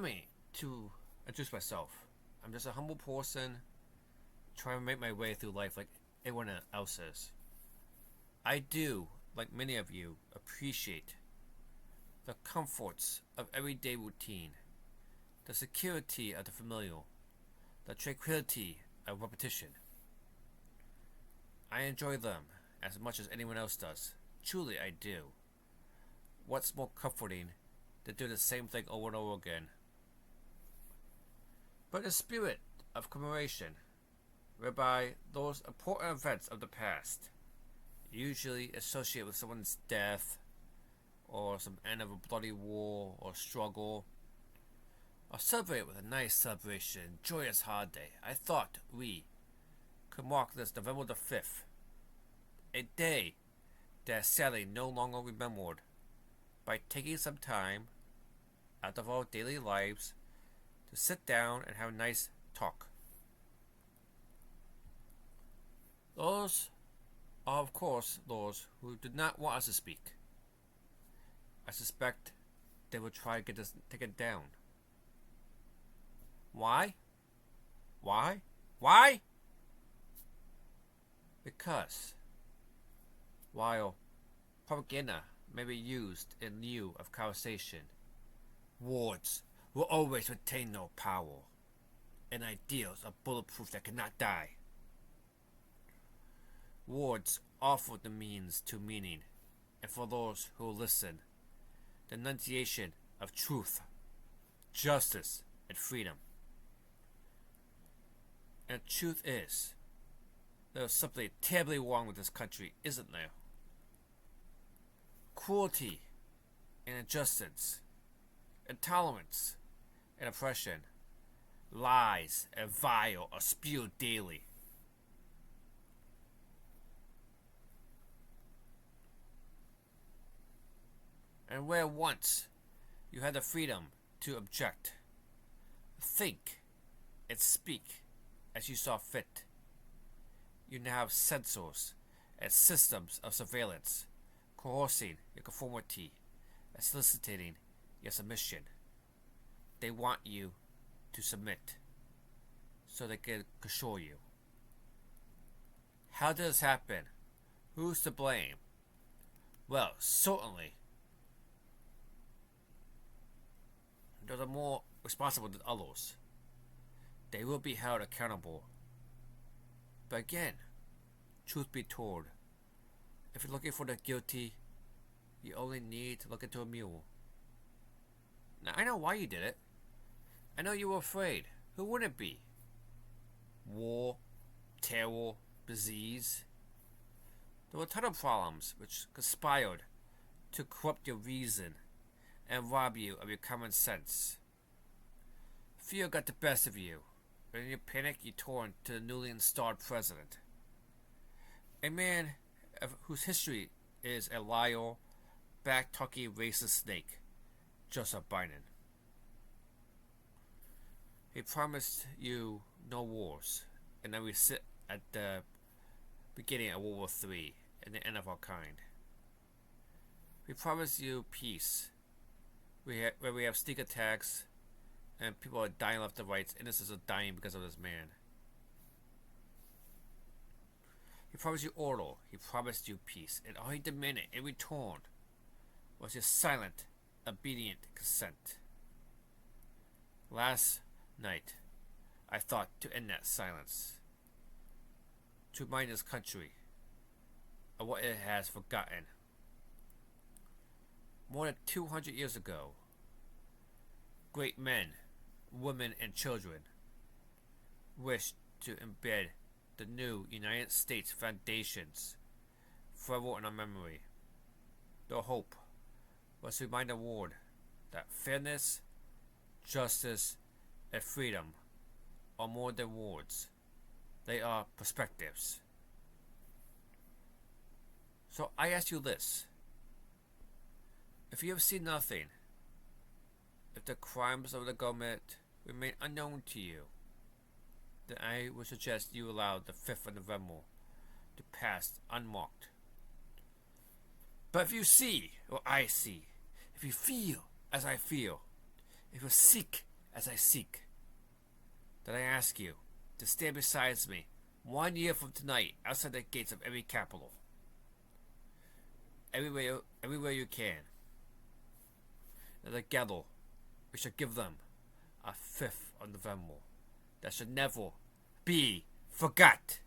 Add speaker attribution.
Speaker 1: me to introduce myself. I'm just a humble person trying to make my way through life like everyone else is. I do, like many of you, appreciate the comforts of everyday routine, the security of the familiar, the tranquility of repetition. I enjoy them as much as anyone else does. Truly, I do. What's more comforting than doing the same thing over and over again? But the spirit of commemoration, whereby those important events of the past, usually associated with someone's death, or some end of a bloody war or struggle, are celebrated with a nice celebration, joyous holiday. I thought we could mark this November the 5th, a day that is sadly no longer remembered, by taking some time out of our daily lives to sit down and have a nice talk. Those are, of course, those who did not want us to speak. I suspect they will try to get us taken down. Why? Why? Why? Because while propaganda may be used in lieu of conversation, words will always retain no power, and ideals are bulletproof that cannot die. Words offer the means to meaning, and for those who listen, the enunciation of truth, justice, and freedom. And the truth is, there is something terribly wrong with this country, isn't there? Cruelty and injustice, intolerance and oppression, lies and vile are spewed daily. And where once you had the freedom to object, think, and speak as you saw fit, you now have censors and systems of surveillance coercing your conformity and soliciting your submission. They want you to submit so they can control you. How did this happen? Who's to blame? Well, certainly those are more responsible than others. They will be held accountable. But again, truth be told, if you're looking for the guilty, you only need to look into a mule. Now, I know why you did it. I know you were afraid. Who wouldn't be? War, terror, disease. There were a ton of problems which conspired to corrupt your reason and rob you of your common sense. Fear got the best of you, and in your panic you turned to the newly installed president. A man whose history is a liar, back-talking racist snake, Joseph Biden. He promised you no wars, and then we sit at the beginning of World War III and the end of our kind. We promised you peace, where we have sneak attacks and people are dying left and right. Innocents are dying because of this man. He promised you order. He promised you peace. And all he demanded in return was your silent, obedient consent. Last night, I thought to end that silence, to remind this country of what it has forgotten. More than 200 years ago, great men, women, and children wished to embed the new United States foundations forever in our memory. Their hope was to remind the world that fairness, justice, and freedom are more than words. They are perspectives. So I ask you this. If you have seen nothing, if the crimes of the government remain unknown to you, then I would suggest you allow the 5th of November to pass unmarked. But if you see what I see, if you feel as I feel, if you seek as I seek, then I ask you to stand beside me 1 year from tonight outside the gates of every capital. Everywhere you can. And together, we shall give them a 5th of November that should never be forgot.